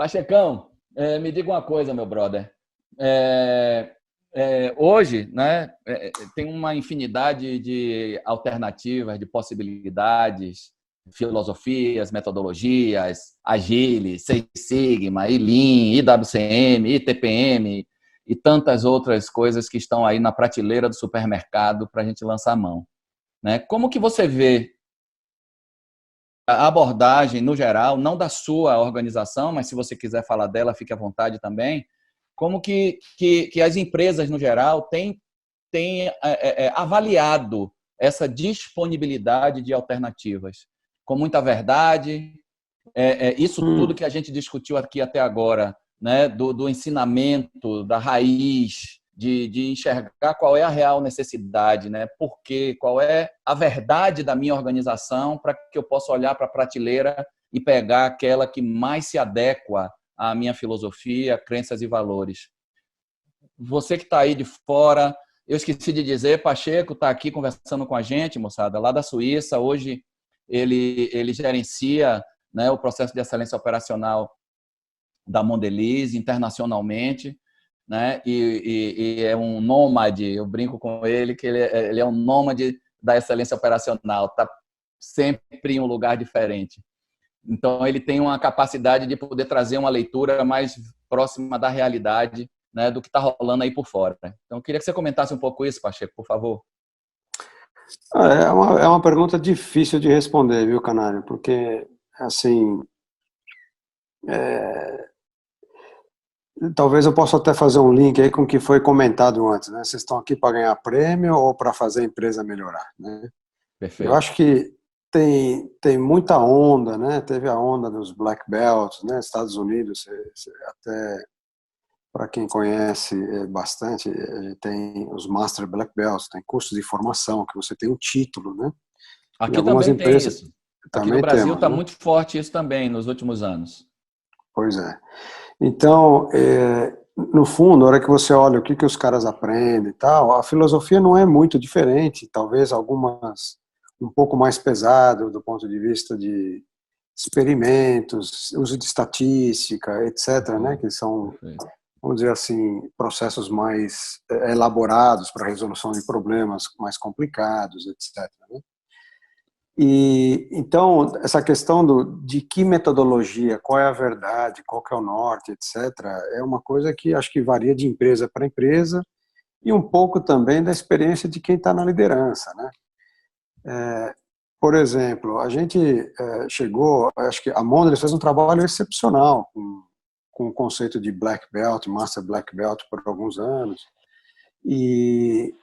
Pachecão, me diga uma coisa, meu brother. Hoje, né, tem uma infinidade de alternativas, de possibilidades, filosofias, metodologias, Agile, Seis Sigma, Lean, IWCM, ITPM e tantas outras coisas que estão aí na prateleira do supermercado para a gente lançar a mão, né? Como que você vê a abordagem, no geral, não da sua organização, mas se você quiser falar dela, fique à vontade também, como que as empresas, no geral, têm avaliado essa disponibilidade de alternativas? Com muita verdade, isso tudo que a gente discutiu aqui até agora, né, do ensinamento, da raiz, de enxergar qual é a real necessidade, né? Por quê? Qual é a verdade da minha organização para que eu possa olhar para a prateleira e pegar aquela que mais se adequa à minha filosofia, crenças e valores. Você que está aí de fora, eu esqueci de dizer, Pacheco está aqui conversando com a gente, moçada, lá da Suíça. Hoje ele gerencia, né, o processo de excelência operacional da Mondelez internacionalmente, né? E é um nômade, eu brinco com ele que ele é um nômade da excelência operacional, está sempre em um lugar diferente. Então, ele tem uma capacidade de poder trazer uma leitura mais próxima da realidade, né, do que está rolando aí por fora. Então, eu queria que você comentasse um pouco isso, Pacheco, por favor. É uma pergunta difícil de responder, viu, Canário? Porque, assim, talvez eu possa até fazer um link aí com o que foi comentado antes, né? Vocês estão aqui para ganhar prêmio ou para fazer a empresa melhorar, né? Perfeito. Eu acho que tem muita onda, né? Teve a onda dos Black Belts, né? Estados Unidos, até para quem conhece bastante, tem os Master Black Belts, tem cursos de formação, que você tem um título, né? Aqui também tem isso. Aqui no Também Brasil temos, está né? muito forte isso também nos últimos anos. Pois é. Então, no fundo, na hora que você olha o que os caras aprendem e tal, a filosofia não é muito diferente, talvez algumas um pouco mais pesado do ponto de vista de experimentos, uso de estatística, etc., né, que são, vamos dizer assim, processos mais elaborados para a resolução de problemas mais complicados, etc., né? E então essa questão de que metodologia, qual é a verdade, qual que é o norte, etc., é uma coisa que acho que varia de empresa para empresa e um pouco também da experiência de quem está na liderança, né? Por exemplo, a gente chegou, acho que a Mondelez fez um trabalho excepcional com o conceito de Black Belt, Master Black Belt por alguns anos, e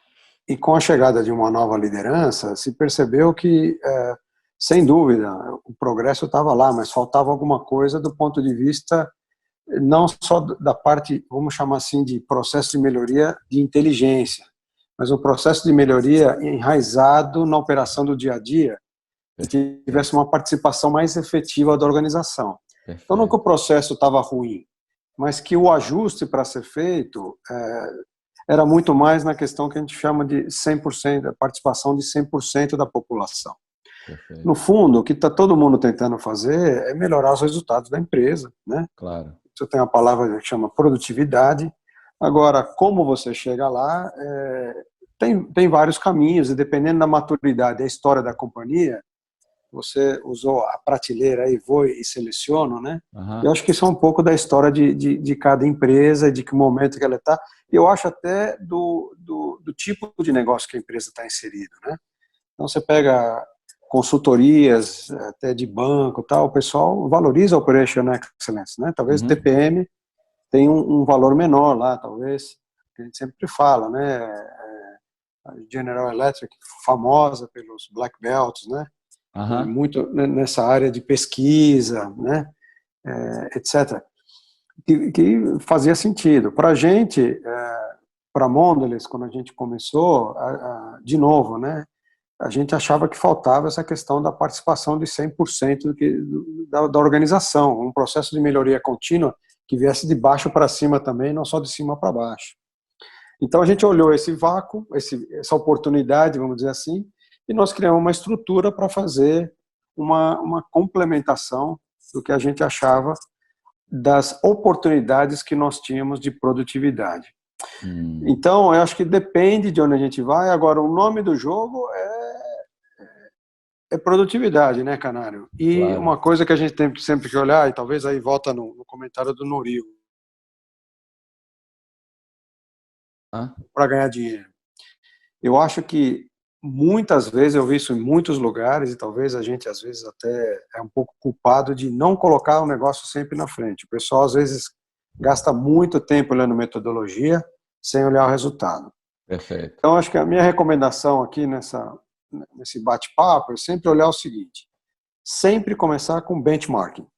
com a chegada de uma nova liderança, se percebeu que, sem dúvida, o progresso estava lá, mas faltava alguma coisa do ponto de vista não só da parte, vamos chamar assim, de processo de melhoria de inteligência, mas um processo de melhoria enraizado na operação do dia a dia, que tivesse uma participação mais efetiva da organização. Então, não que o processo estava ruim, mas que o ajuste para ser feito era muito mais na questão que a gente chama de 100%, a participação de 100% da população. Perfeito. No fundo, o que está todo mundo tentando fazer é melhorar os resultados da empresa, né? Claro. Você tem uma palavra que chama produtividade. Agora, como você chega lá, tem vários caminhos, e dependendo da maturidade, da história da companhia, você usou a prateleira aí, vou e seleciono, né? Eu acho que isso é um pouco da história de cada empresa, de que momento que ela está. Eu acho até do tipo de negócio que a empresa está inserida, né? Então você pega consultorias, até de banco, tal, o pessoal valoriza a Operational Excellence, né? Talvez o TPM tenha um valor menor lá, talvez, que a gente sempre fala, né? A General Electric, famosa pelos Black Belts, né? Muito nessa área de pesquisa, né, etc., que fazia sentido. Para a gente, para a Mondelez, quando a gente começou, de novo, né, a gente achava que faltava essa questão da participação de 100% da organização, um processo de melhoria contínua que viesse de baixo para cima também, não só de cima para baixo. Então a gente olhou esse vácuo, essa oportunidade, vamos dizer assim, e nós criamos uma estrutura para fazer uma complementação do que a gente achava das oportunidades que nós tínhamos de produtividade. Então, eu acho que depende de onde a gente vai. Agora, o nome do jogo é produtividade, né, Canário? E Claro. uma coisa que a gente tem sempre que olhar, e talvez aí volta no comentário do Norio, para ganhar dinheiro. Eu acho que muitas vezes, eu vi isso em muitos lugares, e talvez a gente, às vezes, até é um pouco culpado de não colocar o negócio sempre na frente. O pessoal, às vezes, gasta muito tempo olhando metodologia, sem olhar o resultado. Perfeito. Então, acho que a minha recomendação aqui nesse bate-papo é sempre olhar o seguinte, sempre começar com benchmarking,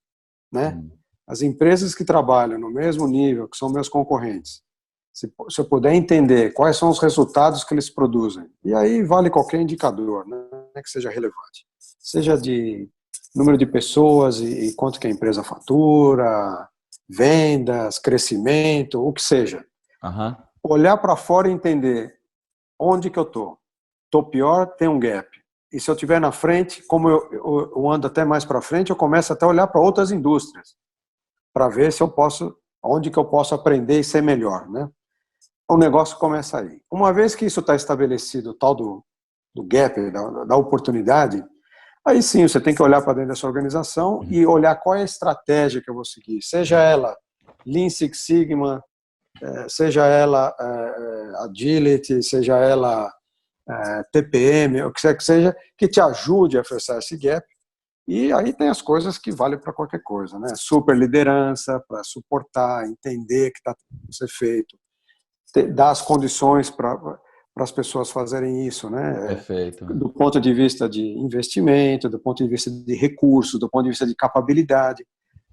né? As empresas que trabalham no mesmo nível, que são meus concorrentes, se eu puder entender quais são os resultados que eles produzem, e aí vale qualquer indicador, né, que seja relevante, seja de número de pessoas e quanto que a empresa fatura, vendas, crescimento, o que seja. Olhar para fora e entender onde que eu estou. Estou pior, tem um gap. E se eu estiver na frente, como eu ando até mais para frente, eu começo até a olhar para outras indústrias, para ver se eu posso, onde que eu posso aprender e ser melhor, né? O negócio começa aí. Uma vez que isso está estabelecido, o tal do gap, da oportunidade, aí sim, você tem que olhar para dentro da sua organização e olhar qual é a estratégia que eu vou seguir. Seja ela Lean Six Sigma, seja ela Agility, seja ela TPM, o que seja, que te ajude a fechar esse gap. E aí tem as coisas que valem para qualquer coisa, né? Super liderança, para suportar, entender o que está a ser feito, dar as condições para as pessoas fazerem isso, né? Perfeito. Do ponto de vista de investimento, do ponto de vista de recursos, do ponto de vista de capabilidade,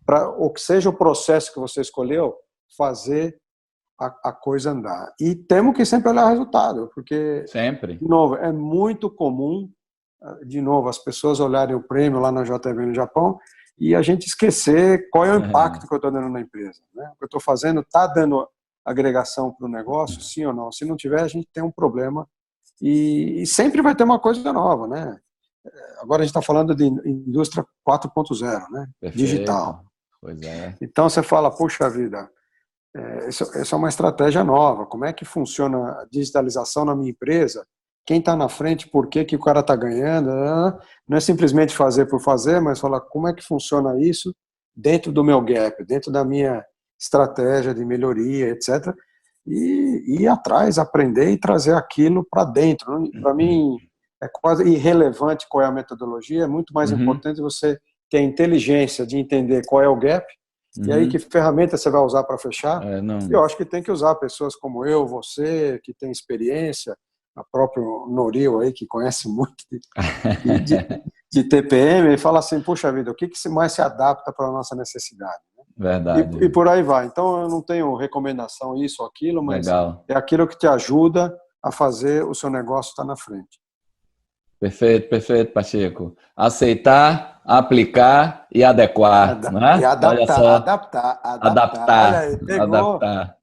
para o que seja o processo que você escolheu, fazer a coisa andar. E temos que sempre olhar o resultado, porque, sempre. De novo, é muito comum, de novo, as pessoas olharem o prêmio lá na JV no Japão e a gente esquecer qual é o impacto que eu estou dando na empresa, né? O que eu estou fazendo está dando agregação para o negócio, sim ou não? Se não tiver, a gente tem um problema e sempre vai ter uma coisa nova, né? Agora a gente está falando de indústria 4.0, né? Perfeito. Digital. Pois é. Então você fala, puxa vida, essa é uma estratégia nova. Como é que funciona a digitalização na minha empresa? Quem está na frente, por que o cara está ganhando? Não é simplesmente fazer por fazer, mas falar como é que funciona isso dentro do meu gap, dentro da minha estratégia de melhoria, etc. E ir atrás, aprender e trazer aquilo para dentro. Para mim, é quase irrelevante qual é a metodologia, é muito mais importante você ter a inteligência de entender qual é o gap, e aí que ferramenta você vai usar para fechar. Eu acho que tem que usar pessoas como eu, você, que tem experiência, a próprio Norio aí, que conhece muito de TPM, e fala assim, puxa vida, o que mais se adapta para a nossa necessidade? Verdade. E por aí vai. Então, eu não tenho recomendação isso ou aquilo, mas legal. É aquilo que te ajuda a fazer o seu negócio estar na frente. Perfeito, perfeito, Pacheco. Aceitar, aplicar e adequar. Né? E adaptar, Olha só. adaptar. Adaptar. Olha aí, pegou. Adaptar.